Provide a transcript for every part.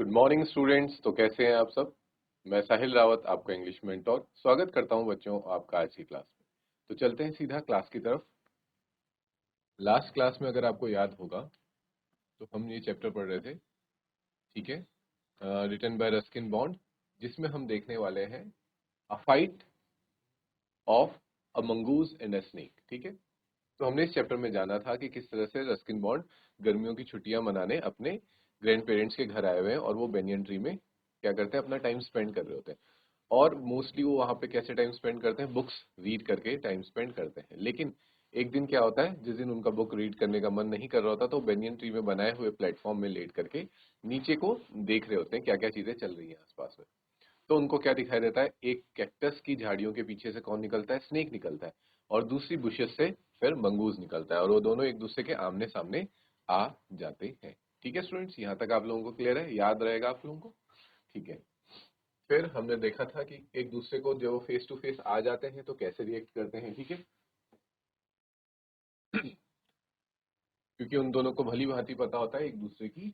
Good morning students. तो कैसे हैं आप सब। मैं साहिल रावत, आपका इंग्लिश मेंटोर, स्वागत करता हूं बच्चों आपका आज की क्लास में। तो चलते हैं सीधा क्लास की तरफ। लास्ट क्लास में अगर आपको याद होगा तो हम ये चैप्टर पढ़ रहे थे, ठीक है, रिटन बाय रस्किन बॉन्ड, जिसमें हम देखने वाले हैं a fight of a mongoose and a snake. ठीक है, तो हमने इस चैप्टर में जाना था कि किस तरह से रस्किन बॉन्ड गर्मियों की छुट्टियां मनाने अपने ग्रैंड पेरेंट्स के घर आए हुए हैं और वो बेनियन ट्री में क्या करते हैं, अपना टाइम स्पेंड कर रहे होते हैं। और मोस्टली वो वहां पे कैसे टाइम स्पेंड करते हैं, बुक्स रीड करके टाइम स्पेंड करते हैं। लेकिन एक दिन क्या होता है, जिस दिन उनका बुक रीड करने का मन नहीं कर रहा होता, तो बेनियन ट्री में बनाए हुए प्लेटफॉर्म में लेट करके नीचे को देख रहे होते हैं क्या क्या चीजें चल रही हैं आसपास में। तो उनको क्या दिखाई देता है, एक कैक्टस की झाड़ियों के पीछे से कौन निकलता है, स्नेक निकलता है, और दूसरी बुशेस से फिर मंगूज निकलता है, और वो दोनों एक दूसरे के आमने सामने आ जाते हैं। ठीक है स्टूडेंट्स, यहाँ तक आप लोगों को क्लियर है, याद रहेगा आप लोगों को। ठीक है, फिर हमने देखा था कि एक दूसरे को जो फेस टू फेस आ जाते हैं तो कैसे रिएक्ट करते हैं। ठीक है, क्योंकि उन दोनों को भली भांति पता होता है एक दूसरे की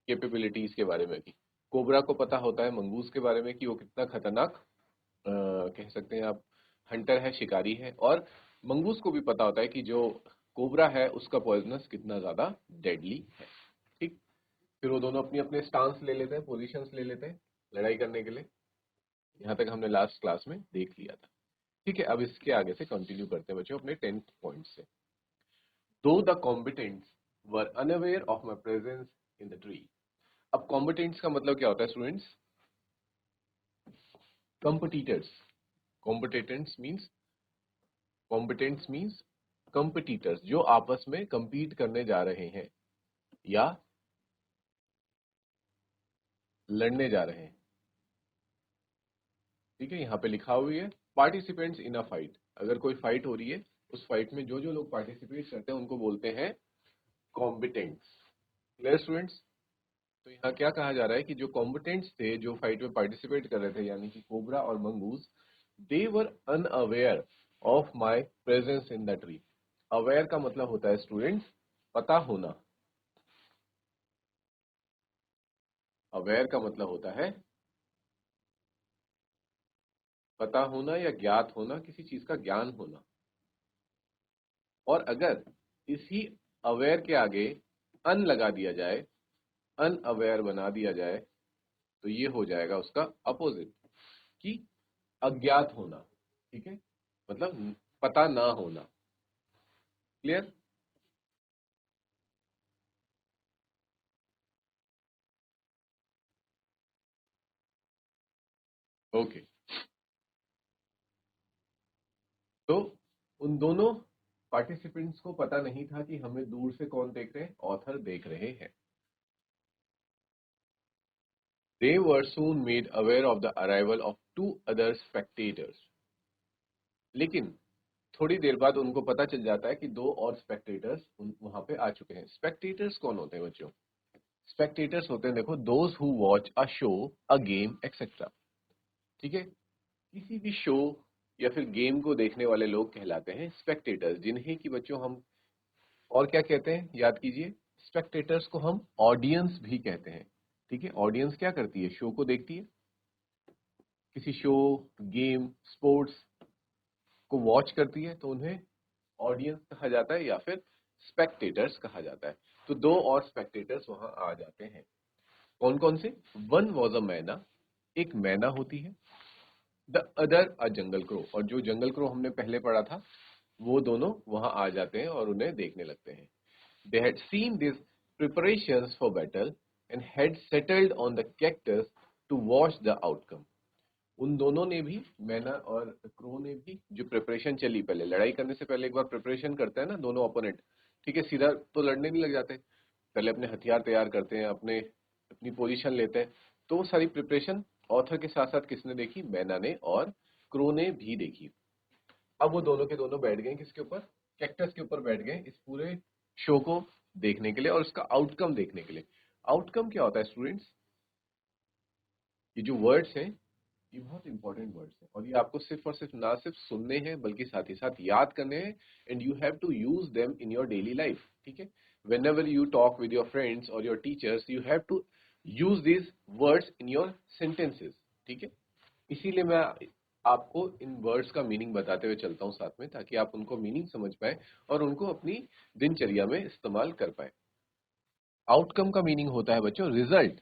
कैपेबिलिटीज के बारे में भी। कोबरा को पता होता है मंगूज के बारे में कि वो कितना खतरनाक कह सकते हैं आप हंटर है, शिकारी है। और मंगूस को भी पता होता है कि जो कोबरा है उसका पॉइजनस कितना ज्यादा डेडली है। ठीक, फिर वो दोनों अपनी अपने स्टांस ले लेते हैं, पोजीशंस ले लेते हैं लड़ाई करने के लिए। यहाँ तक हमने लास्ट क्लास में देख लिया था। ठीक है, अब इसके आगे से कंटिन्यू करते हैं बच्चों अपने 10th पॉइंट से। Though the combatants were unaware of my presence in the tree. अब कॉम्बिटेंट्स का मतलब क्या होता है students, competitors. Combatants means competitors, जो आपस में compete करने जा रहे हैं या लड़ने जा रहे हैं। ठीक है, यहाँ पे लिखा हुई है पार्टिसिपेंट्स इन अ फाइट। अगर कोई फाइट हो रही है, उस फाइट में जो जो लोग पार्टिसिपेट करते हैं उनको बोलते हैं कॉम्बिटेंट्स। Clear students. तो यहाँ क्या कहा जा रहा है कि जो कॉम्बिटेंट्स थे, जो फाइट में पार्टिसिपेट कर रहे थे, यानी कि कोबरा और mongoose, they were unaware of my presence in the tree. Aware का मतलब होता है स्टूडेंट्स पता होना। अवेयर का मतलब होता है पता होना या ज्ञात होना, किसी चीज का ज्ञान होना। और अगर इसी अवेयर के आगे अन लगा दिया जाए, अनअवेयर बना दिया जाए, तो ये हो जाएगा उसका अपोजिट, कि अज्ञात होना। ठीक है, मतलब पता ना होना। क्लियर। ओके, तो उन दोनों पार्टिसिपेंट्स को पता नहीं था कि हमें दूर से कौन देख रहे हैं, ऑथर देख रहे हैं। They were soon made aware of the arrival of two other spectators. लेकिन थोड़ी देर बाद उनको पता चल जाता है कि दो और स्पेक्टेटर्स वहां पे आ चुके हैं। स्पेक्टेटर्स कौन होते हैं बच्चों? स्पेक्टेटर्स होते हैं, देखो, those who watch a show, a game, etcetera. ठीक है, किसी भी शो या फिर गेम को देखने वाले लोग कहलाते हैं स्पेक्टेटर्स, जिन्हें कि बच्चों हम और क्या कहते हैं, याद कीजिए। स्पेक्टेटर्स को हम ऑडियंस भी कहते हैं। ठीक है, ऑडियंस क्या करती है, शो को देखती है। किसी शो, गेम, स्पोर्ट्स को वॉच करती है, तो उन्हें ऑडियंस कहा जाता है या फिर स्पेक्टेटर्स कहा जाता है। तो दो और स्पेक्टेटर्स वहां आ जाते हैं। कौन कौन से? वन वॉज अ मैना, एक मैना होती है। The other a jungle crow, और जो जंगल क्रो हमने पहले पढ़ा था, वो दोनों वहां आ जाते हैं और उन्हें देखने लगते हैं। They had seen this preparations for battle and had settled on the cactus to watch the outcome. उन दोनों ने भी, मैना और क्रो ने भी, जो प्रिपरेशन चली, पहले लड़ाई करने से पहले एक बार प्रिपरेशन करते हैं ना दोनों ओपोनेंट। ठीक है, सीधा तो लड़ने नहीं लग जाते, पहले अपने हथियार तैयार करते हैं, अपनी पोजीशन लेते हैं। तो वो सारी प्रिपरेशन ऑथर के साथ साथ किसने देखी? मैना ने और क्रो ने भी देखी। अब वो दोनों के दोनों बैठ गए किसके ऊपर? कैक्टस के ऊपर बैठ गए, इस पूरे शो को देखने के लिए और उसका आउटकम देखने के लिए। आउटकम क्या होता है स्टूडेंट्स? ये जो वर्ड्स हैं, ये बहुत इंपॉर्टेंट वर्ड्स हैं, और ये आपको सिर्फ और सिर्फ ना सिर्फ सुनने हैं, बल्कि साथ ही साथ याद करने हैं। And you have to use them in your daily life. ठीक है, whenever you talk with your friends और your teachers, you have to use this words in your sentences, ठीक है। इसीलिए मैं आपको इन वर्ड्स का मीनिंग बताते हुए चलता हूं साथ में, ताकि आप उनको मीनिंग समझ पाए और उनको अपनी दिनचर्या में इस्तेमाल कर पाए। आउटकम का मीनिंग होता है बच्चों रिजल्ट,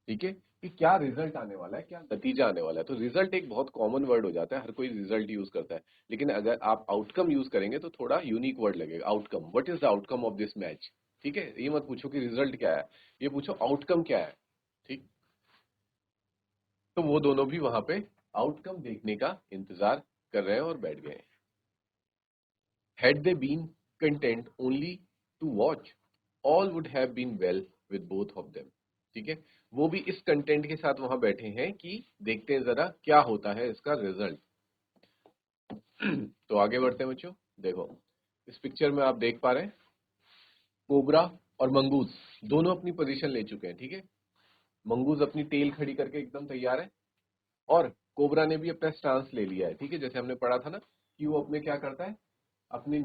ठीक है, कि क्या रिजल्ट आने वाला है, क्या नतीजा आने वाला है। तो रिजल्ट एक बहुत कॉमन वर्ड हो जाता है, हर कोई रिजल्ट यूज करता है, लेकिन अगर आप आउटकम यूज करेंगे तो थोड़ा यूनिक वर्ड लगेगा। Outcome, what is the outcome of this match, ठीक है। ये मत पूछो कि रिजल्ट क्या है, ये पूछो आउटकम क्या है, ठीक। तो वो दोनों भी वहां पे आउटकम देखने का इंतजार कर रहे हैं और बैठ गए। Had they been content only to watch, all would have been well with both of them, ठीक है। वो भी इस कंटेंट के साथ वहां बैठे हैं कि देखते हैं जरा क्या होता है इसका रिजल्ट। तो आगे बढ़ते हैं बच्चों। देखो इस पिक्चर में आप देख पा रहे हैं कोबरा और मंगूज दोनों अपनी पोजीशन ले चुके हैं, ठीक है। मंगूज अपनी टेल खड़ी करके एकदम तैयार है और कोबरा ने भी अपना स्टांस ले लिया है, ठीक है। जैसे हमने पढ़ा था ना कि वो अपने क्या करता है, अपनी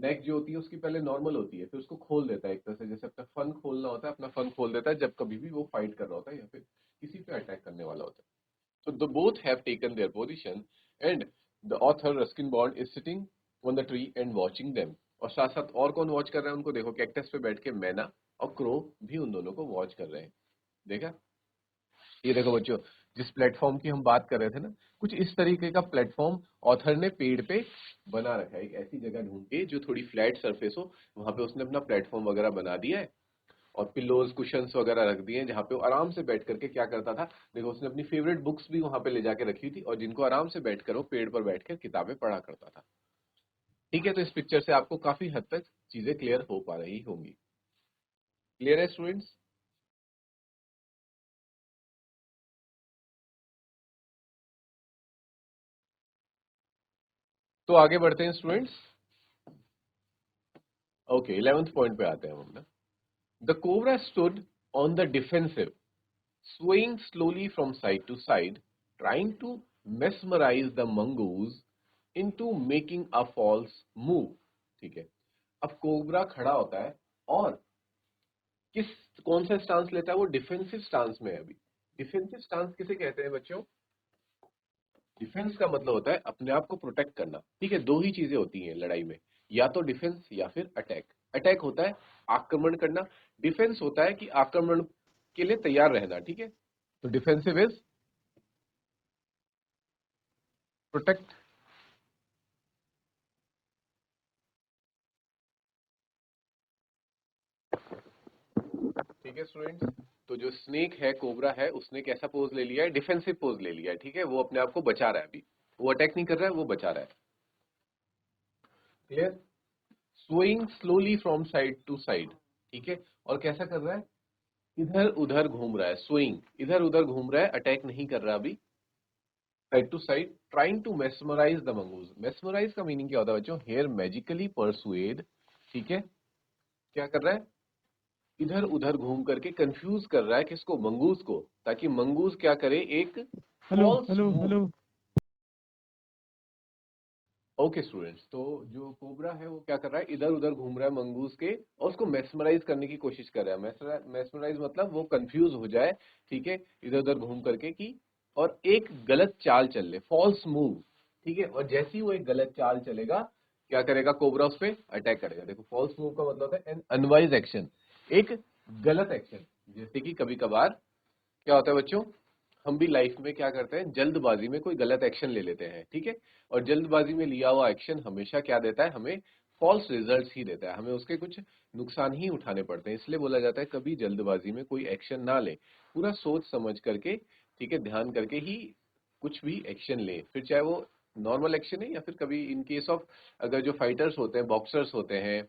नेक जो होती है उसकी पहले नॉर्मल होती है, फिर उसको खोल देता है एक तरह से, जैसे अपना फन खोलना होता है, अपना फन खोल देता है जब कभी भी वो फाइट कर रहा होता है या फिर किसी पे अटैक करने वाला होता है। So the both have taken their position and the author Ruskin Bond is sitting on the tree and watching them. और साथ साथ और कौन वॉच कर रहा है उनको, देखो कैक्टस पे बैठ के मैना और क्रो भी उन दोनों को वॉच कर रहे हैं। देखा, ये देखो बच्चों, जिस प्लेटफॉर्म की हम बात कर रहे थे ना, कुछ इस तरीके का प्लेटफॉर्म ऑथर ने पेड़ पे बना रखा है। एक ऐसी जगह ढूंढ के जो थोड़ी फ्लैट सरफेस हो, वहां पे उसने अपना प्लेटफॉर्म वगैरह बना दिया है और पिलोज कुशंस वगैरह रख दिए हैं, जहां पे वो आराम से बैठ करके क्या करता था। देखो उसने अपनी फेवरेट बुक्स भी वहां पे ले जाके रखी थी और जिनको आराम से बैठकर वो पेड़ पर बैठकर किताबें पढ़ा करता था, ठीक है। तो इस पिक्चर से आपको काफी हद तक चीजें क्लियर हो पा रही होंगी। क्लियर है स्टूडेंट्स? तो आगे बढ़ते हैं स्टूडेंट्स। ओके, 11th पॉइंट पे आते हैं हम ना। The cobra stood on the defensive, swaying slowly from side to side, trying to mesmerize the mongoose into making a false move, ठीक है। अब कोबरा खड़ा होता है और किस कौन सा स्टांस लेता है, वो डिफेंसिव स्टांस में है अभी। डिफेंसिव स्टांस किसे कहते हैं बच्चों? डिफेंस का मतलब होता है अपने आप को प्रोटेक्ट करना, ठीक है। दो ही चीजें होती हैं लड़ाई में, या तो डिफेंस या फिर अटैक। अटैक होता है आक्रमण करना, डिफेंस होता है कि आक्रमण के लिए तैयार रहना, ठीक है। तो डिफेंसिव इज प्रोटेक्ट, ठीक है स्टूडेंट्स। तो जो स्नेक है, कोबरा है, उसने कैसा पोज ले लिया है? डिफेंसिव पोज ले लिया है, ठीक है। वो अपने आप को बचा रहा है अभी, वो अटैक नहीं कर रहा है, वो बचा रहा है। Clear? Swing slowly from side to side, ठीक है। और कैसा कर रहा है? इधर उधर घूम रहा है। स्विंग, इधर उधर घूम रहा है, अटैक नहीं कर रहा अभी। Side to side, trying to mesmerise the mongoose. Mesmerise का मीनिंग क्या होता है बच्चों? हेयर मैजिकली परसुएड, ठीक है। क्या कर रहा है? इधर उधर घूम करके कंफ्यूज कर रहा है किसको? मंगूज को, ताकि मंगूज क्या करे, एक hello false hello move. Hello. Okay students, तो जो कोबरा है वो क्या कर रहा है? इधर उधर घूम रहा है मंगूज के और उसको मेस्मराइज करने की कोशिश कर रहा है। मेस्मराइज मतलब वो कंफ्यूज हो जाए, ठीक है, इधर उधर घूम करके की, और एक गलत चाल चल ले, फॉल्स मूव, ठीक है। और जैसे ही वो एक गलत चाल चलेगा, क्या करेगा कोबरा? उस पर अटैक करेगा। देखो फॉल्स मूव का मतलब है एन अनवाइज एक्शन, एक गलत एक्शन। जैसे कि कभी कभार क्या होता है बच्चों, हम भी लाइफ में क्या करते हैं, जल्दबाजी में कोई गलत एक्शन ले लेते हैं, ठीक है। और जल्दबाजी में लिया हुआ एक्शन हमेशा क्या देता है? हमें फॉल्स रिजल्ट्स ही देता है, हमें उसके कुछ नुकसान ही उठाने पड़ते हैं। इसलिए बोला जाता है कभी जल्दबाजी में कोई एक्शन ना ले, पूरा सोच समझ करके, ठीक है, ध्यान करके ही कुछ भी एक्शन ले। फिर चाहे वो नॉर्मल एक्शन है या फिर कभी इन केस ऑफ, अगर जो फाइटर्स होते हैं, बॉक्सर्स होते हैं,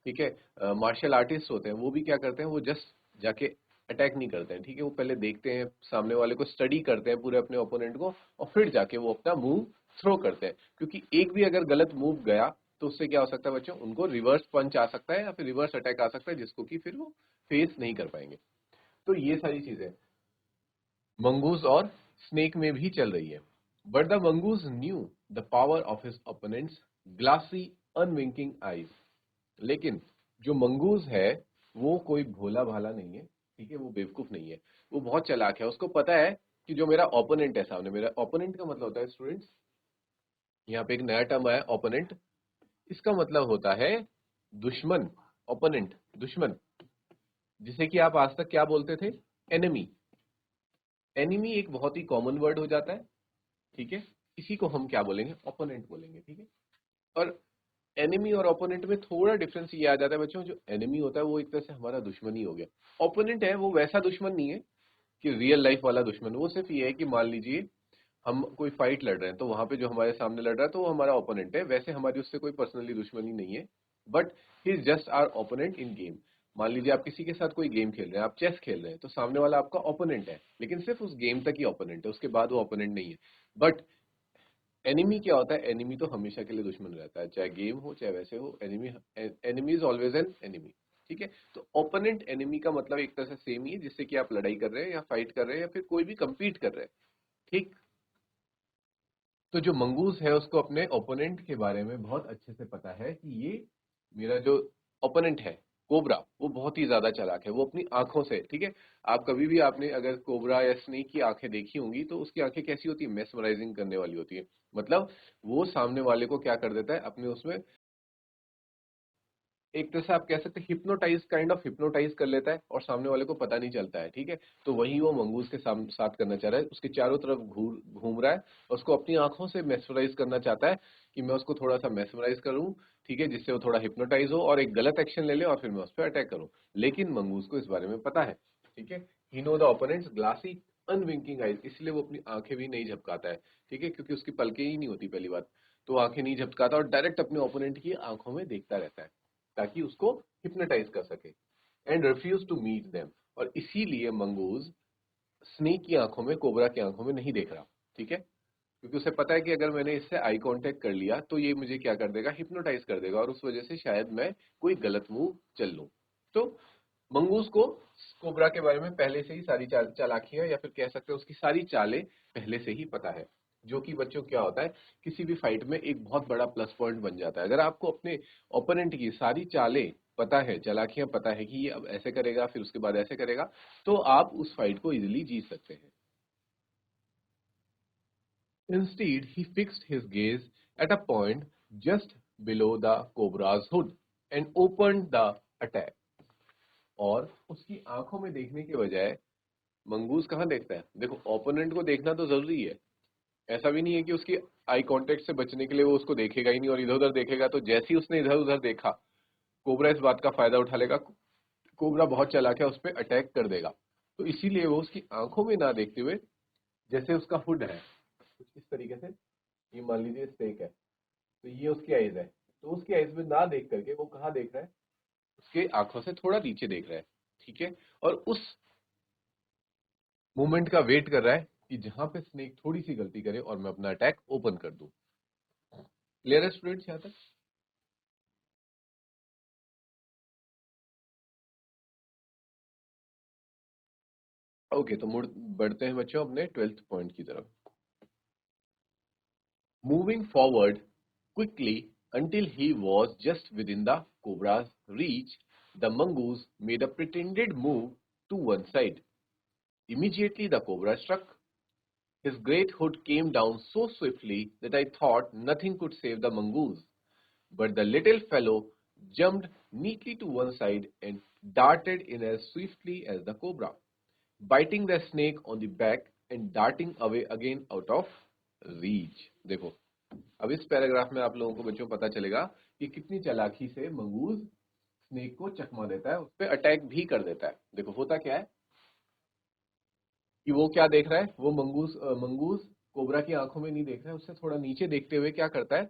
ठीक है, मार्शल आर्टिस्ट होते हैं, वो भी क्या करते हैं, वो जस्ट जाके अटैक नहीं करते हैं, ठीक है। वो पहले देखते हैं सामने वाले को, स्टडी करते हैं पूरे अपने ओपोनेंट को, और फिर जाके वो अपना मूव थ्रो करते हैं। क्योंकि एक भी अगर गलत मूव गया तो उससे क्या हो सकता है बच्चों? उनको रिवर्स पंच आ सकता है या फिर रिवर्स अटैक आ सकता है, जिसको कि फिर वो फेस नहीं कर पाएंगे। तो ये सारी चीजें मंगूज और स्नेक में भी चल रही है। But the mongoose knew the power of his opponent's glassy unwinking eyes. लेकिन जो मंगूज है वो कोई भोला भाला नहीं है, ठीक है, वो बेवकूफ नहीं है, वो बहुत चालाक है। उसको पता है कि जो मेरा ओपोनेंट है सामने, मेरा ओपोनेंट का मतलब होता है स्टूडेंट्स, यहाँ पे एक नया टर्म आया ओपोनेंट, इसका मतलब होता है दुश्मन। ओपोनेंट दुश्मन, जिसे कि आप आज तक क्या बोलते थे, एनिमी। एनिमी एक बहुत ही कॉमन वर्ड हो जाता है, ठीक है, इसी को हम क्या बोलेंगे, ओपोनेंट बोलेंगे, ठीक है। और एनिमी और ओपोनेंट में थोड़ा डिफरेंस ये आ जाता है बच्चों, जो एनिमी होता है वो एक तरह से हमारा दुश्मन ही हो गया। ओपोनेंट है वो वैसा दुश्मन नहीं है कि रियल लाइफ वाला दुश्मन, वो सिर्फ ये है कि मान लीजिए हम कोई फाइट लड़ रहे हैं तो वहां पे जो हमारे सामने लड़ रहा है तो वो हमारा ओपोनेंट है, वैसे हमारी उससे कोई पर्सनली दुश्मनी नहीं है, but he is just our opponent in game. मान लीजिए आप किसी के साथ कोई गेम खेल रहे हैं, आप चेस खेल रहे हैं, तो सामने वाला आपका ओपोनेंट है, लेकिन सिर्फ उस गेम तक ही ओपोनेंट है, उसके बाद वो ओपोनेंट नहीं है। बट एनिमी क्या होता है, एनिमी तो हमेशा के लिए दुश्मन रहता है, चाहे गेम हो चाहे वैसे हो, enemy, enemy is always an enemy, ठीक है। तो ओपोनेंट एनिमी का मतलब एक तरह से सेम ही है, जिससे कि आप लड़ाई कर रहे हैं या फाइट कर रहे हैं या फिर कोई भी compete कर रहे हैं, ठीक। तो जो मंगूस है उसको अपने ओपोनेंट के बारे में बहुत अच्छे से पता है कि ये मेरा जो ओपोनेंट है कोबरा, वो बहुत ही ज्यादा चालाक है, वो अपनी आंखों से, ठीक है। आप कभी भी आपने अगर कोबरा या स्नेक की आंखें देखी होंगी तो उसकी आंखें कैसी होती है, मेस्मराइजिंग करने वाली होती है। मतलब वो सामने वाले को क्या कर देता है, अपने उसमें एक तरह से आप कह सकते हैं हिप्नोटाइज, काइंड ऑफ हिप्नोटाइज कर लेता है और सामने वाले को पता नहीं चलता है, ठीक है। तो वही वो मंगूस के साथ करना चाह रहा है, उसके चारों तरफ घूम रहा है और उसको अपनी आंखों से मेस्मराइज करना चाहता है कि मैं उसको थोड़ा सा मेस्मराइज करूं, ठीक है, जिससे वो थोड़ा हिप्नोटाइज हो और एक गलत एक्शन ले ले और फिर मैं उस पर अटैक करूं। लेकिन मंगूस को इस बारे में पता है, ठीक है। He know the opponent's glassy unwinking eyes, इसलिए वो अपनी आंखें भी नहीं झपकाता है, ठीक है, क्योंकि उसकी पलकें ही नहीं होती पहली बात, तो आंखें नहीं झपकाता और डायरेक्ट अपने ओपोनेंट की आंखों में देखता रहता है ताकि उसको हिप्नोटाइज कर सके, and refuse to meet them. और इसीलिए मंगूज स्नेक की आंखों में, कोबरा की आंखों में नहीं देख रहा, ठीक है, क्योंकि उसे पता है कि अगर मैंने इससे आई कांटेक्ट कर लिया तो ये मुझे क्या कर देगा, हिप्नोटाइज कर देगा और उस वजह से शायद मैं कोई गलत मूव चल लूं। तो मंगूस को कोबरा के बारे में पहले से ही सारी चालाकियां या फिर कह सकते हैं उसकी सारी चालें पहले से ही पता है, जो कि बच्चों क्या होता है, किसी भी फाइट में एक बहुत बड़ा प्लस पॉइंट बन जाता है। अगर आपको अपने ओपोनेंट की सारी चालें पता है, चालाकियां पता है कि ये अब ऐसे करेगा फिर उसके बाद ऐसे करेगा, तो आप उस फाइट को इजिली जीत सकते हैं। Instead, he fixed his gaze at a point just below the cobra's hood and opened the attack. और उसकी आंखों में देखने के बजाय मंगूज कहाँ देखता है, देखो ओपोनेंट को देखना तो जरूरी है, ऐसा भी नहीं है कि उसकी आई कांटेक्ट से बचने के लिए वो उसको देखेगा ही नहीं और इधर उधर देखेगा, तो जैसे ही उसने इधर उधर देखा कोबरा इस बात का फायदा उठा लेगा, कोबरा बहुत चालाक है, उस पर अटैक कर देगा। तो इसीलिए वो उसकी आंखों में ना देखते हुए, जैसे उसका हुड है कुछ इस तरीके से, ये मान लीजिए स्टेक है, तो ये उसकी आइज है, तो उसकी आइज में ना देख करके वो कहाँ देख रहा है, उसके आंखों से थोड़ा नीचे देख रहा है, ठीक है। और उस मूवमेंट का वेट कर रहा है कि जहां पे स्नेक थोड़ी सी गलती करे और मैं अपना अटैक ओपन कर दूं। क्लियर है स्टूडेंट्स यहाँ तक? ओके, तो मुड़ बढ़ते हैं बच्चों अपने 12th पॉइंट की तरफ। Moving forward quickly until he was just within the cobra's reach, the mongoose made a pretended move to one side. Immediately the cobra struck. His great hood came down so swiftly that I thought nothing could save the mongoose. But the little fellow jumped neatly to one side and darted in as swiftly as the cobra, biting the snake on the back and darting away again out of reach. देखो, अब इस paragraph में आप लोगों को बच्चों पता चलेगा कि कितनी चालाकी से मंगूज स्नेक को चकमा देता है, उस पर अटैक भी कर देता है। देखो होता क्या है कि वो क्या देख रहा है, वो मंगूज कोबरा की आंखों में नहीं देख रहा है, उससे थोड़ा नीचे देखते हुए क्या करता है,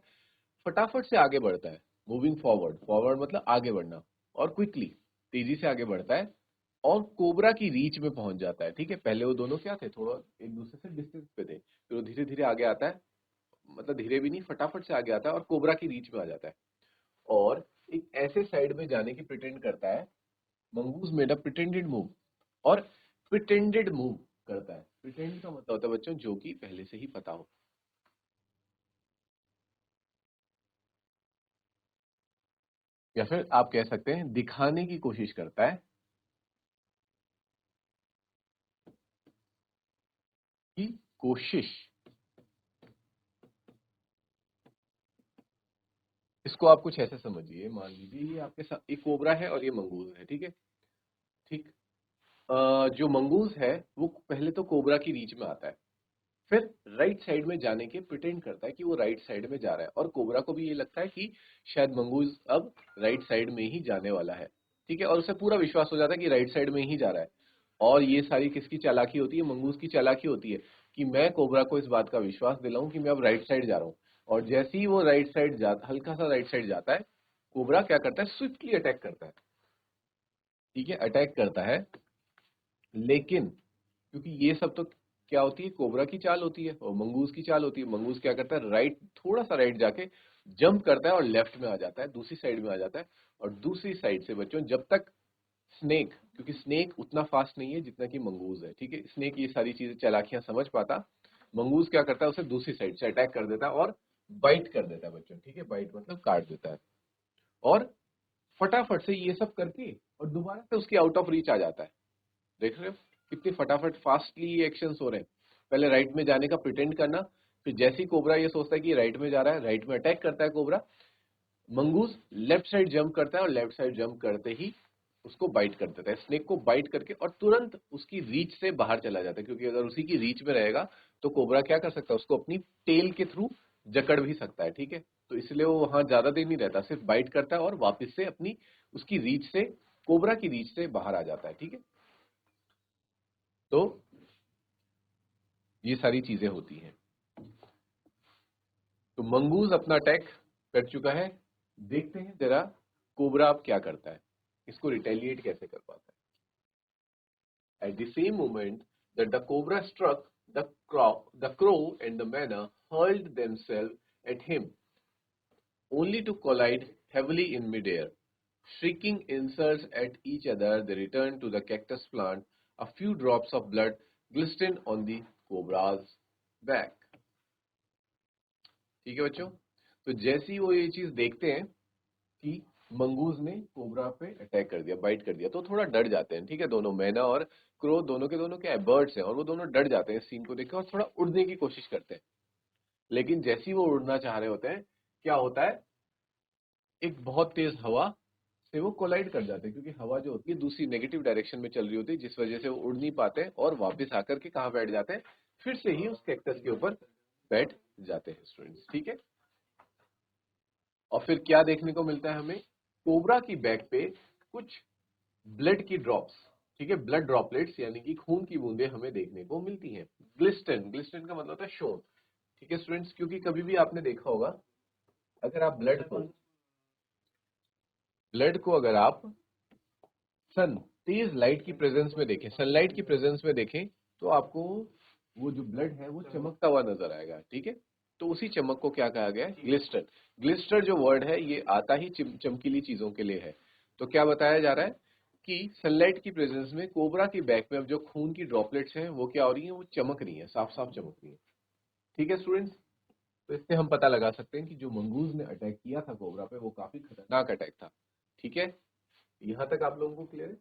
फटाफट से आगे बढ़ता है। मूविंग फॉरवर्ड, फॉरवर्ड मतलब आगे बढ़ना, और क्विकली तेजी से आगे बढ़ता है और कोबरा की रीच में पहुंच जाता है, ठीक है। पहले वो दोनों क्या थे, थोड़ा एक दूसरे से डिस्टेंस पे थे, फिर वो धीरे धीरे आगे आता है, मतलब धीरे भी नहीं फटाफट से आगे आता है और कोबरा की रीच में आ जाता है और एक ऐसे साइड में जाने की प्रिटेंड करता है। Mongoose made a pretended move, और प्रिटेंडेड मूव करता है, प्रिटेंड का मतलब होता है बच्चों जो कि पहले से ही पता हो, या फिर आप कह सकते हैं दिखाने की कोशिश करता है की कोशिश। इसको आप कुछ ऐसे समझिए, मान लीजिए ये आपके साथ एक कोबरा है और ये मंगूज है, ठीक है। ठीक। जो मंगूज है वो पहले तो कोबरा की रीच में आता है, फिर राइट साइड में जाने के प्रिटेंड करता है कि वो राइट साइड में जा रहा है, और कोबरा को भी ये लगता है कि शायद मंगूज अब राइट साइड में ही जाने वाला है, ठीक है। और उसे पूरा विश्वास हो जाता है कि राइट साइड में ही जा रहा है। और ये सारी किसकी चालाकी होती है? मंगूज की चालाकी होती है कि मैं कोबरा को इस बात का विश्वास दिलाऊं कि मैं अब राइट साइड जा रहा हूँ। और जैसे ही वो राइट साइड जाता, हल्का सा राइट साइड जाता है, कोबरा क्या करता है? स्विफ्टली अटैक करता है, ठीक है, अटैक करता है। लेकिन क्योंकि ये सब तो क्या होती है? कोबरा की चाल होती है और मंगूज की चाल होती है। मंगूज क्या करता है? राइट, थोड़ा सा राइट जाके जंप करता है और लेफ्ट में आ जाता है, दूसरी साइड में आ जाता है। और दूसरी साइड से बच्चों, जब तक स्नेक, क्योंकि स्नेक उतना फास्ट नहीं है जितना कि मंगूज है, ठीक है, स्नेक ये सारी चीजें चालाकियां समझ पाता। मंगूज क्या करता है? उसे दूसरी साइड से अटैक कर देता है और बाइट कर देता है बच्चों, ठीक है, बाइट मतलब काट देता है। और फटाफट से ये सब करके और दोबारा से उसकी आउट ऑफ रीच आ जाता है। देख रहे हो कितनी फटाफट फास्टली ये एक्शंस हो रहे हैं? पहले राइट में जाने का प्रिटेंड करना, फिर जैसे ही कोबरा ये सोचता है कि राइट में जा रहा है, राइट में अटैक करता है cobra. Mongoose left side jump करता है और लेफ्ट साइड जंप करते ही उसको बाइट कर देता है, स्नेक को बाइट करके, और तुरंत उसकी रीच से बाहर चला जाता है। क्योंकि अगर उसी की रीच में रहेगा तो कोबरा क्या कर सकता है? उसको अपनी टेल के थ्रू जकड़ भी सकता है, ठीक है। तो इसलिए वो वहां ज्यादा देर नहीं रहता, सिर्फ बाइट करता है और वापस से अपनी उसकी रीच से, कोबरा की रीच से बाहर आ जाता है, ठीक है। तो ये सारी चीजें होती हैं। तो मंगूज अपना अटैक कर चुका है। देखते हैं जरा कोबरा अब क्या करता है, इसको रिटेलिएट कैसे कर पाता है। At the same moment that the cobra struck, the crow and the manna hurled themselves at him, only to collide heavily in midair. Shrieking insults at each other, they returned to the cactus plant. A few drops of blood glistened on the cobra's back. ठीक है बच्चों। तो जैसे ही वो ये चीज देखते हैं कि मंगूज ने कोबरा पे अटैक कर दिया, बाइट कर दिया, तो थोड़ा डर जाते हैं, ठीक है। दोनों मैना और क्रो, दोनों के दोनों क्या है? बर्ड्स हैं, और वो दोनों डर जाते हैं इस सीन को देख के और थोड़ा उड़ने की कोशिश करते हैं। लेकिन जैसे ही वो उड़ना चाह रहे होते हैं, क्या होता है? एक बहुत तेज हवा से वो कोलाइड कर जाते हैं, क्योंकि हवा जो होती है दूसरी नेगेटिव डायरेक्शन में चल रही होती है, जिस वजह से वो उड़ नहीं पाते हैं और वापस आकर के कहाँ बैठ जाते हैं? फिर से ही उस कैक्टस के ऊपर बैठ जाते हैं स्टूडेंट्स, ठीक है। और फिर क्या देखने को मिलता है हमें? कोबरा की बैक पे कुछ ब्लड की ड्रॉप्स, ठीक है, ब्लड ड्रॉपलेट्स यानी कि खून की बूंदें हमें देखने को मिलती हैं। ग्लिस्टन, ग्लिस्टन का मतलब होता है शोन, ठीक है स्टूडेंट्स। क्योंकि कभी भी आपने देखा होगा, अगर आप ब्लड को अगर आप सन तेज लाइट की प्रेजेंस में देखें, सनलाइट की प्रेजेंस में देखें, तो आपको वो जो ब्लड है वो चमकता हुआ नजर आएगा, ठीक है। तो उसी चमक को क्या कहा गया है? ग्लिस्टर। ग्लिस्टर जो वर्ड है ये आता ही चमकीली चीजों के लिए है। तो क्या बताया जा रहा है कि सनलाइट की प्रेजेंस में कोबरा की बैक में अब जो खून की ड्रॉपलेट्स हैं वो क्या हो रही हैं? वो चमक रही हैं, साफ साफ चमक रही हैं, ठीक है स्टूडेंट्स। तो इससे हम पता लगा सकते हैं कि जो मंगूज ने अटैक किया था कोबरा पे वो काफी खतरनाक अटैक था, ठीक है। यहां तक आप लोगों को क्लियर है?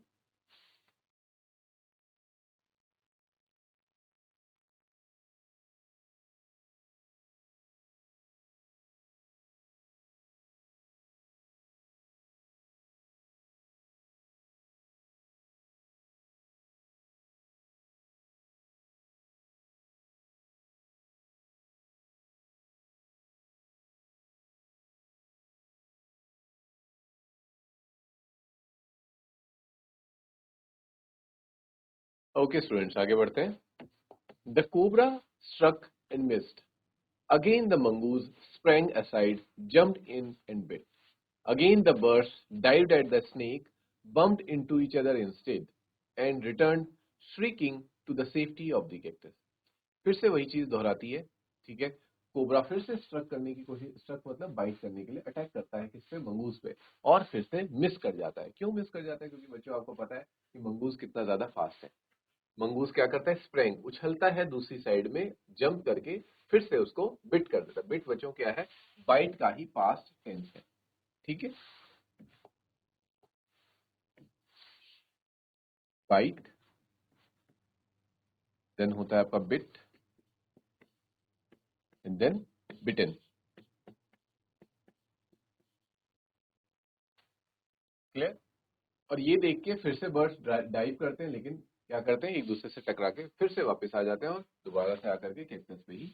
ओके स्टूडेंट्स, आगे बढ़ते हैं। The cobra struck and missed. Again the mongoose sprang aside, jumped in and bit. Again the birds dived at the snake, bumped into each other instead, and returned shrieking to the safety of the cactus. फिर से वही चीज दोहराती है, ठीक है। Cobra फिर से struck करने की कोशिश, स्ट्रक मतलब बाइट करने के लिए अटैक करता है किस पे? मंगूज पे। और फिर से मिस कर जाता है। क्यों मिस कर जाता है? क्योंकि बच्चों आपको पता है कि मंगूज कितना ज्यादा फास्ट है। मंगूस क्या करता है? स्प्रेंग, उछलता है दूसरी साइड में, जंप करके फिर से उसको बिट कर देता है। बिट बच्चों क्या है? बाइट का ही पास्ट टेंस है, ठीक है। बाइट, देन होता है आपका bit, and then bitten. Clear? और ये देख के फिर से बर्ड्स डाइव करते हैं, लेकिन क्या करते हैं, एक दूसरे से टकरा के फिर से वापस आ जाते हैं और दोबारा से आकर के कैक्टस पे ही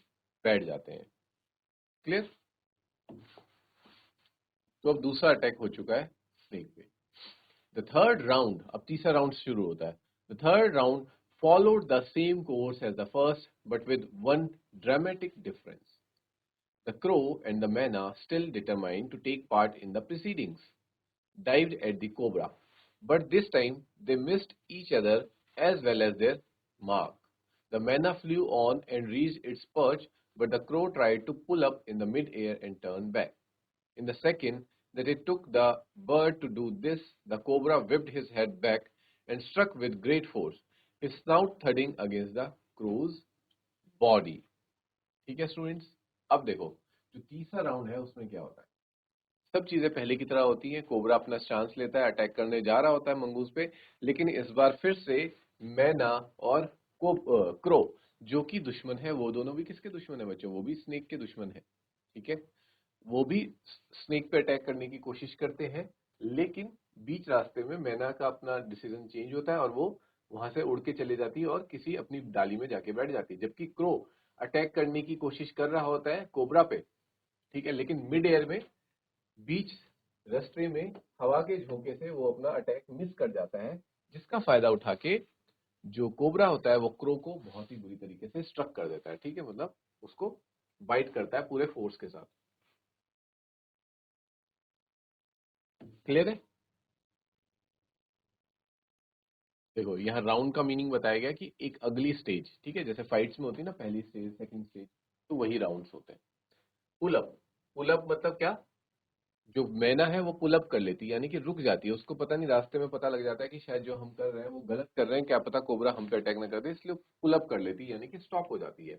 बैठ जाते हैं। क्लियर? तो अब दूसरा अटैक हो चुका है स्नेक पे। द थर्ड राउंड, अब तीसरा राउंड शुरू होता है। The third round followed the same course as the first, but with one dramatic difference. The crow and the Manna, still determined to take part in the proceedings, dived at the cobra, but this time they missed each other as well as their mark. The Manna flew on and reached its perch, but the crow tried to pull up in the mid-air and turn back. In the second that it took the bird to do this, the cobra whipped his head back and struck with great force, his snout thudding against the crow's body. ठीक है students? अब देखो, जो तीसरा round है उसमें क्या होता है। सब चीजें पहले की तरह होती हैं। कोबरा अपना चांस लेता है, अटैक करने जा रहा होता है मंगूस पे, लेकिन इस बार फिर से मैना और क्रो, जो कि दुश्मन है, वो दोनों भी किसके दुश्मन है बच्चों? वो भी स्नेक के दुश्मन है। ठीक है, वो भी स्नेक पे अटैक करने की कोशिश करते हैं, लेकिन बीच रास्ते में मैना का अपना डिसीजन चेंज होता है और वो वहां से उड़ के चले जाती है और किसी अपनी डाली में जाके बैठ जाती है, जबकि क्रो अटैक करने की कोशिश कर रहा होता है कोबरा पे। ठीक है, लेकिन मिड एयर में, बीच रास्ते में हवा के झोंके से वो अपना अटैक मिस कर जाता है, जिसका फायदा उठा के जो कोबरा होता है वो क्रो को बहुत ही बुरी तरीके से स्ट्रक कर देता है। ठीक है, मतलब उसको बाइट करता है पूरे फोर्स के साथ। क्लियर है? देखो, यहाँ राउंड का मीनिंग बताया गया कि एक अगली स्टेज, ठीक है, जैसे फाइट्स में होती है ना, पहली स्टेज, सेकंड स्टेज, तो वही राउंड्स होते हैं। पुल अप, पुल अप मतलब क्या? जो मैना है वो पुल अप कर लेती है, यानी कि रुक जाती है। उसको पता नहीं, रास्ते में पता लग जाता है कि शायद जो हम कर रहे हैं वो गलत कर रहे हैं, क्या पता कोबरा हम पे अटैक ना कर दे, इसलिए पुल अप कर लेती है, यानी कि स्टॉप हो जाती है।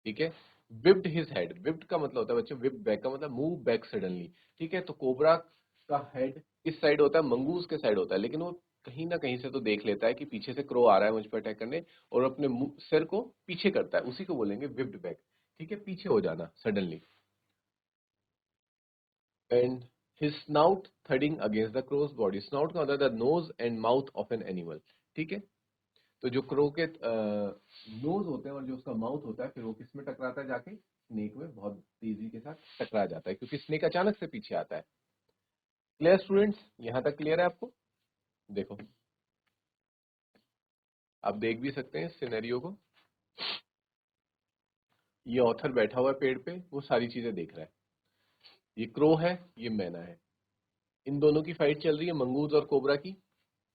ठीक है, विप्ड हिज हेड, विप्ड का मतलब होता है बच्चों, विप बैक का मतलब मूव बैक सडनली। ठीक है, तो कोबरा का हेड किस साइड होता है? मंगूस के साइड होता है, लेकिन वो कहीं ना कहीं से तो देख लेता है कि पीछे से क्रो आ रहा है मुझ पर अटैक करने, और अपने सिर को पीछे करता है, उसी को बोलेंगे विप्ड बैक। ठीक है, पीछे हो जाना suddenly. And his snout thudding against the crow's body. Snout का मतलब the nose and mouth of an animal. ठीक है, तो जो क्रो के नोज होते हैं और जो उसका माउथ होता है, फिर वो किस में टकराता है? जाके स्नेक में बहुत तेजी के साथ टकरा जाता है, क्योंकि स्नेक अचानक से पीछे आता है। Clear students? यहां तक क्लियर है आपको? देखो, आप देख भी सकते हैं सिनेरियो को। ये ऑथर बैठा हुआ है पेड़ पे, वो सारी चीजें देख रहा है। ये क्रो है, ये मैना है, इन दोनों की फाइट चल रही है, मंगूज और कोबरा की।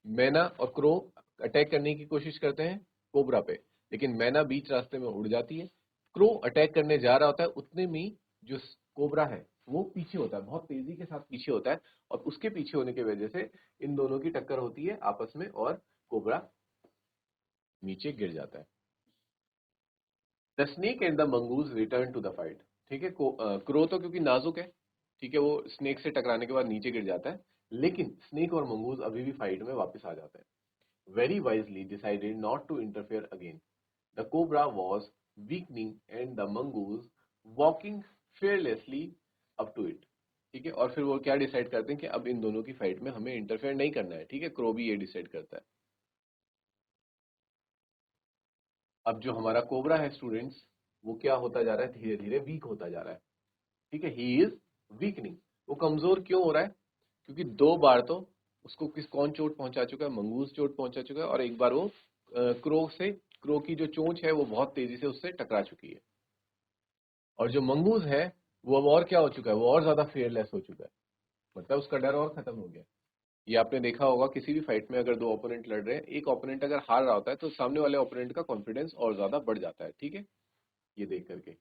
मैना और क्रो अटैक करने की कोशिश करते हैं कोबरा पे, लेकिन मैना बीच रास्ते में उड़ जाती है। क्रो अटैक करने जा रहा होता है, उतने में जो कोबरा है वो पीछे होता है, बहुत तेजी के साथ पीछे होता है, और उसके पीछे होने की वजह से इन दोनों की टक्कर होती है आपस में, और कोबरा नीचे गिर जाता है। The snake and the mongoose return to the fight. ठीक है, क्रो तो क्योंकि नाजुक है, ठीक है, वो स्नेक से टकराने के बाद नीचे गिर जाता है, लेकिन स्नेक और मंगूज अभी भी फाइट में वापस आ जाते हैं। Very wisely decided not to interfere again. The cobra was weakening and the mongoose walking fearlessly up to it. ठीक है, और फिर वो क्या डिसाइड करते हैं कि अब इन दोनों की फाइट में हमें इंटरफेयर नहीं करना है। ठीक है, क्रो भी ये डिसाइड करता है। अब जो हमारा कोबरा है स्टूडेंट्स, वो क्या होता जा रहा है? धीरे धीरे वीक होता जा रहा है। ठीक है, ही इज वीकनिंग। वो कमजोर क्यों हो रहा है? क्योंकि दो बार तो उसको कौन चोट पहुंचा चुका है? मंगूस चोट पहुंचा चुका है, और एक बार वो क्रो की जो चोंच है वो बहुत तेजी से उससे टकरा चुकी है। और जो मंगूस है वो अब और क्या हो चुका है? वो और ज्यादा फेयरलेस हो चुका है, मतलब उसका डर और खत्म हो गया। ये आपने देखा होगा, किसी भी फाइट में अगर दो ओपोनेंट लड़ रहे हैं, एक ओपोनेंट अगर हार रहा होता है तो सामने वाले ओपोनेंट का कॉन्फिडेंस और ज्यादा बढ़ जाता है। ठीक है, ये देख करके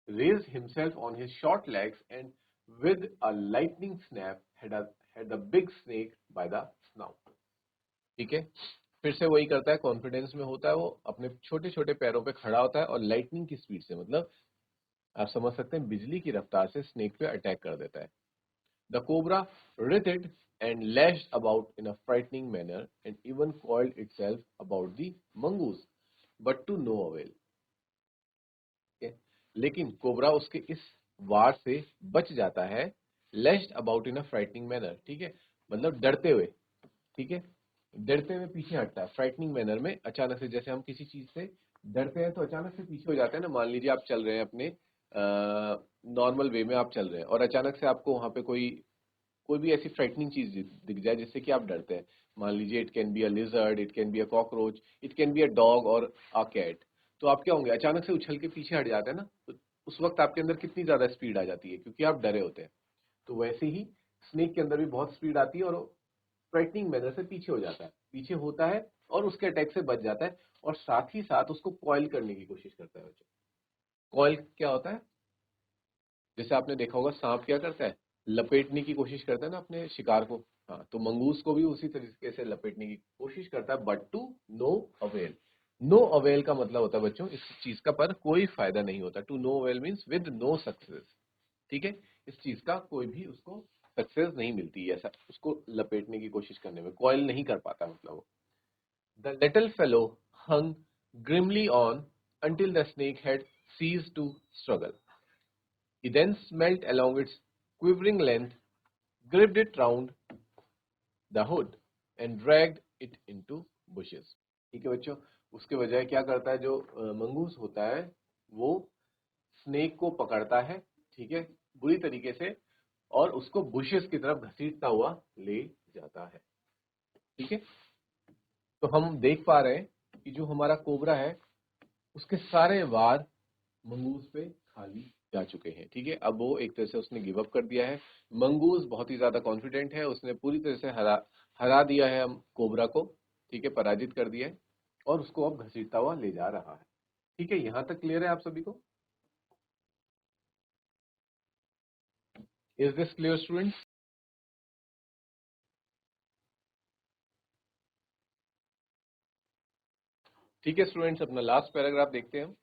raised himself on his short legs and with a lightning snap had the big snake by the snout. ठीक है, फिर से वही करता है, कॉन्फिडेंस में होता है, वो अपने छोटे छोटे पैरों पे खड़ा होता है और लाइटनिंग की स्पीड से, मतलब आप समझ सकते हैं बिजली की रफ्तार से स्नेक पे अटैक कर देता है। The cobra writhed and lashed about in a frightening manner and even coiled itself about the mongoose, but to no avail. Okay? लेकिन कोबरा उसके इस वार से बच जाता है, लेस्ड about in a frightening manner, ठीक है, मतलब डरते हुए, ठीक है, डरते हुए पीछे हटता है फ्राइटनिंग मैनर में। अचानक से, जैसे हम किसी चीज से डरते हैं तो अचानक से पीछे हो जाते हैं ना। मान लीजिए आप चल रहे हैं अपने नॉर्मल वे में आप चल रहे हैं और अचानक से आपको वहां पे कोई कोई भी ऐसी फ्राइटनिंग चीज दिख जाए जिससे कि आप डरते हैं। मान लीजिए it can be a lizard, it can be a cockroach, it can be a dog और अ कैट। तो आप क्या होंगे, अचानक से उछल के पीछे हट जाते हैं ना, तो उस वक्त आपके अंदर कितनी ज्यादा स्पीड आ जाती है, क्योंकि आप डरे होते हैं। तो वैसे ही स्नेक के अंदर भी बहुत स्पीड आती है और फ्राइटनिंग मैनर से पीछे हो जाता है, पीछे होता है और उसके अटैक से बच जाता है, और साथ ही साथ उसको कॉइल करने की कोशिश करता है बच्चों। कॉइल क्या होता है, जैसे आपने देखा होगा सांप क्या करता है, लपेटने की कोशिश करता है ना अपने शिकार को। हाँ, तो मंगूस को भी उसी तरीके से लपेटने की कोशिश करता है, but to no avail. No avail का मतलब होता है बच्चों, इस चीज का पर कोई फायदा नहीं होता। To no avail means with no success, ठीक है, इस चीज का कोई भी उसको सक्सेस नहीं मिलती है, ऐसा उसको लपेटने की कोशिश करने में कॉइल नहीं कर पाता, मतलब वो। The little fellow hung grimly on until the snake had ceased to struggle. He then smelt along its quivering length, gripped it round the hood, and dragged it into bushes. ठीक है बच्चों, उसके बजाय क्या करता है जो मंगूस होता है, वो स्नेक को पकड़ता है, ठीक है, बुरी तरीके से, और उसको बुशेस की तरफ घसीटता हुआ ले जाता है। ठीक है, तो हम देख पा रहे हैं कि जो हमारा कोबरा है उसके सारे वार मंगूस पे खाली जा चुके हैं। ठीक है, अब वो एक तरह से उसने गिव अप कर दिया है। मंगूस बहुत ही ज्यादा कॉन्फिडेंट है, उसने पूरी तरह से हरा दिया है हम कोबरा को, ठीक है, पराजित कर दिया है, और उसको अब घसीटता हुआ ले जा रहा है। ठीक है, यहां तक क्लियर है आप सभी को? Is this clear students? ठीक है स्टूडेंट्स, अपना लास्ट पैराग्राफ देखते हैं हम।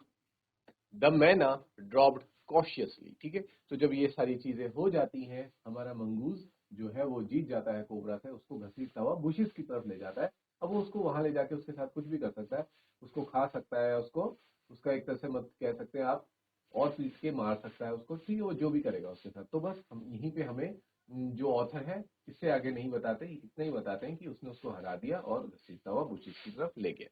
द मैना ड्रॉप्ड कॉशियसली। ठीक है, तो जब ये सारी चीजें हो जाती हैं, हमारा मंगूस जो है वो जीत जाता है कोबरा से, उसको घसीटता हुआ बुशिस की तरफ ले जाता है। अब वो उसको वहां ले जाके उसके साथ कुछ भी कर सकता है, उसको खा सकता है, उसको उसका एक तरह से मत कह सकते हैं आप, और पीट के मार सकता है उसको, ठीक है, वो जो भी करेगा उसके साथ। तो बस हम यहीं पे हमें जो ऑथर है इससे आगे नहीं बताते, इतना ही बताते हैं कि उसने उसको हरा दिया और घसीटता हुआ बुशिस की तरफ ले गया।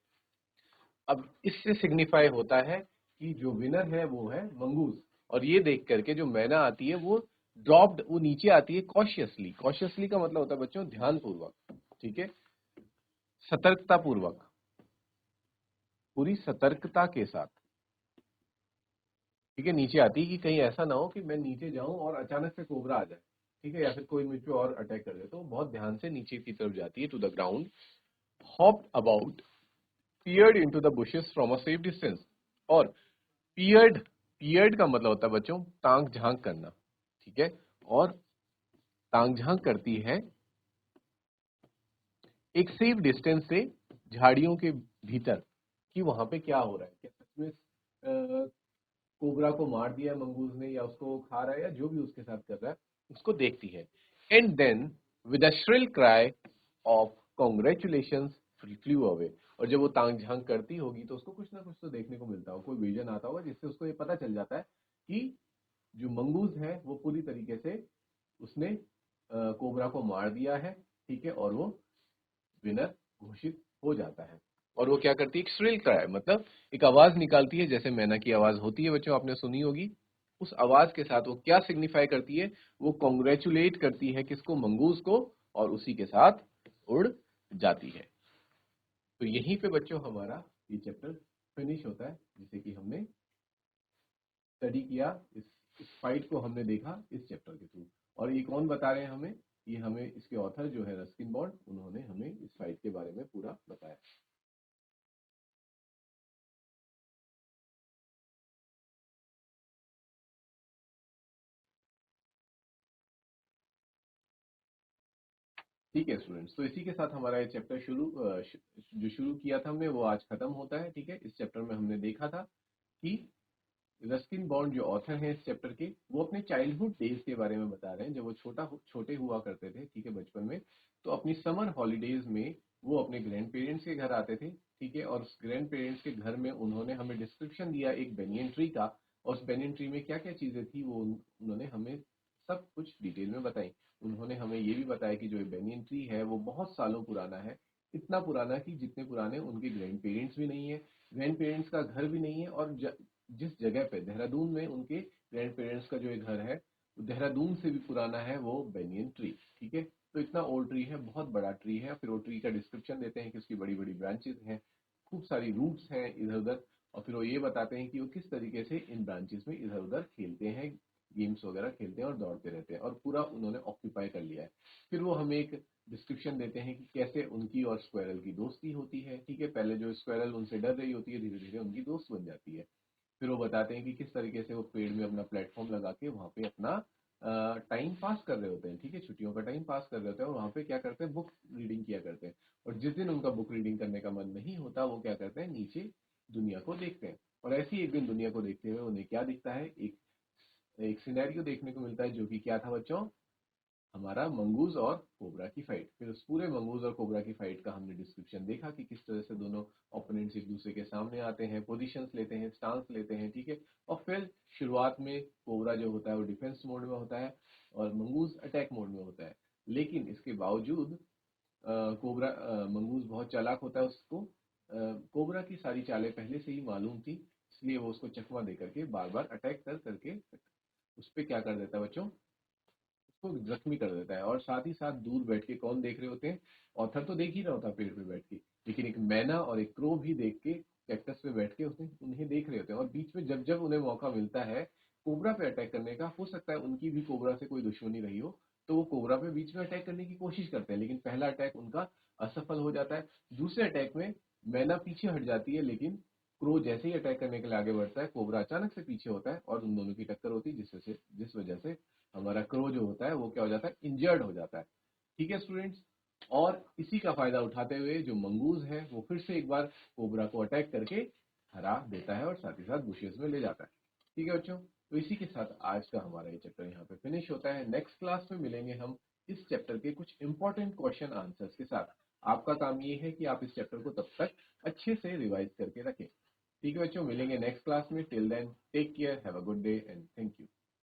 अब इससे सिग्निफाई होता है कि जो विनर है वो है मंगूस, और ये देख करके जो मैना आती है वो ड्रॉप्ड, वो नीचे आती है कॉशियसली। कॉशियसली का मतलब होता है बच्चों ध्यानपूर्वक, ठीक है, सतर्कता पूर्वक, पूरी सतर्कता के साथ, ठीक है, नीचे आती है कि कहीं ऐसा ना हो कि मैं नीचे जाऊं और अचानक से कोबरा आ जाए, ठीक है, या फिर कोई मुझ पे और अटैक कर दे। तो बहुत ध्यान से नीचे की तरफ जाती है, to the ground, hopped about, peered into the bushes from a safe distance। और पियर्ड, पियर्ड का मतलब होता है बच्चों ताक झांक करना, ठीक है, और ताक झांक करती है एक सेफ डिस्टेंस से, झाड़ियों के भीतर, कि वहां पे क्या हो रहा है, क्या सच में कोबरा को मार दिया है मंगूज ने, या उसको खा रहा है, या जो भी उसके साथ कर रहा है उसको देखती है। And then with a shrill cry of congratulation flew away. और जब वो तांग झांग करती होगी तो उसको कुछ ना कुछ तो देखने को मिलता होगा, कोई विजन आता होगा जिससे उसको ये पता चल जाता है कि जो मंगूज है वो पूरी तरीके से उसने कोबरा को मार दिया है, ठीक है, और वो विनर घोषित हो जाता है। और वो क्या करती है, एक श्रिल क्राई, मतलब एक आवाज निकालती है, जैसे मैना की आवाज होती है बच्चों, आपने सुनी होगी। उस आवाज के साथ वो क्या सिग्निफाई करती है, वो कॉन्ग्रेचुलेट करती है किसको, मंगूस को, और उसी के साथ उड़ जाती है। तो यहीं पे बच्चों हमारा ये चैप्टर फिनिश होता है, जिसे कि हमने स्टडी किया, इस फाइट को हमने देखा इस चैप्टर के थ्रू। और ये कौन बता रहे हैं हमें, ये हमें इसके ऑथर जो है रस्किन बॉन्ड, उन्होंने हमें इस फाइट के बारे में पूरा बताया। ठीक है स्टूडेंट्स, तो इसी के साथ हमारा ये चैप्टर जो शुरू किया था हमने वो आज खत्म होता है। ठीक है, इस चैप्टर में हमने देखा था कि रस्किन बॉन्ड जो ऑथर हैं इस चैप्टर के, वो अपने चाइल्डहुड डेज के बारे में बता रहे हैं, जब वो छोटे हुआ करते थे, ठीक है, बचपन में। तो अपनी समर हॉलीडेज में वो अपने ग्रैंड पेरेंट्स के घर आते थे, ठीक है, और उस ग्रैंड पेरेंट्स के घर में उन्होंने हमें डिस्क्रिप्शन दिया एक बेनियन ट्री का, और उस बेनियन ट्री में क्या क्या चीजें थी वो उन्होंने हमें सब कुछ डिटेल में बताई। उन्होंने हमें ये भी बताया कि जो ये बेनियन ट्री है वो बहुत सालों पुराना है, इतना पुराना कि जितने पुराने उनके ग्रैंड पेरेंट्स भी नहीं है, ग्रैंड पेरेंट्स का घर भी नहीं है, और जिस जगह पे देहरादून में उनके ग्रैंड पेरेंट्स का जो एक घर है देहरादून से भी पुराना है वो बेनियन ट्री। ठीक है, तो इतना ओल्ड ट्री है, बहुत बड़ा ट्री है। फिर वो ट्री का डिस्क्रिप्शन देते हैं कि उसकी बड़ी बड़ी ब्रांचेस हैं, खूब सारी रूट्स हैं इधर उधर, और फिर वो ये बताते हैं कि वो किस तरीके से इन ब्रांचेस में इधर उधर खेलते हैं, गेम्स वगैरह खेलते हैं और दौड़ते रहते हैं, और पूरा उन्होंने ऑक्यूपाई कर लिया है। फिर वो हमें एक डिस्क्रिप्शन देते हैं कि कैसे उनकी और स्क्वायरल की दोस्ती होती है। ठीक है, पहले जो स्क्वायरल उनसे डर रही होती है धीरे धीरे उनकी दोस्त बन जाती है। फिर वो बताते हैं कि किस तरीके से वो पेड़ में अपना प्लेटफॉर्म लगा के वहाँ पे अपना टाइम पास कर रहे होते हैं। ठीक है, छुट्टियों का टाइम पास कर रहे होते हैं, और वहाँ पे क्या करते हैं, बुक रीडिंग किया करते हैं। और जिस दिन उनका बुक रीडिंग करने का मन नहीं होता वो क्या करते हैं, नीचे दुनिया को देखते हैं। और ऐसी एक दिन दुनिया को देखते हुए उन्हें क्या दिखता है, एक एक सिनेरियो देखने को मिलता है, जो कि क्या था बच्चों, हमारा मंगूज और कोबरा की फाइट। फिर उस पूरे मंगूज और कोबरा की फाइट का हमने डिस्क्रिप्शन देखा कि किस तरह से दोनों ओपोनेंट्स एक दूसरे के सामने आते हैं, पोजीशंस लेते हैं, स्टांस लेते हैं। ठीक है, और फिर शुरुआत में कोबरा जो होता है वो डिफेंस मोड में होता है और मंगूज अटैक मोड में होता है। लेकिन इसके बावजूद मंगूज बहुत चालाक होता है, उसको कोबरा की सारी चालें पहले से ही मालूम थी, इसलिए वो उसको चकमा दे करके बार बार अटैक कर करके उस पर क्या कर देता है बच्चों, उसको जख्मी कर देता है। और साथ ही साथ दूर बैठ के कौन देख रहे होते हैं, ऑथर तो देख ही रहा होता है पेड़ पे बैठ के, लेकिन एक मैना और एक क्रो भी देख के कैक्टस पे बैठ के उन्हें देख रहे होते हैं। और बीच में जब जब उन्हें मौका मिलता है कोबरा पे अटैक करने का, हो सकता है उनकी भी कोबरा से कोई दुश्मनी रही हो, तो वो कोबरा पे बीच में अटैक करने की कोशिश करते हैं, लेकिन पहला अटैक उनका असफल हो जाता है। दूसरे अटैक में मैना पीछे हट जाती है, लेकिन क्रो जैसे ही अटैक करने के लिए आगे बढ़ता है कोबरा अचानक से पीछे होता है और उन दोनों की टक्कर होती है, जिस वजह से हमारा क्रो जो होता है वो क्या हो जाता है, इंजर्ड हो जाता है। ठीक है स्टूडेंट्स, और इसी का फायदा उठाते हुए जो मंगूज है वो फिर से एक बार कोबरा को अटैक करके हरा देता है और साथ ही साथ बुशेस में ले जाता है। ठीक है बच्चों, तो इसी के साथ आज का हमारा ये चैप्टर यहाँ पे फिनिश होता है। नेक्स्ट क्लास में मिलेंगे हम इस चैप्टर के कुछ इंपॉर्टेंट क्वेश्चन आंसर्स के साथ। आपका काम ये है कि आप इस चैप्टर को तब तक अच्छे से रिवाइज करके रखें। ठीक है बच्चों, मिलेंगे नेक्स्ट क्लास में। Till then take care, have a good day and thank you.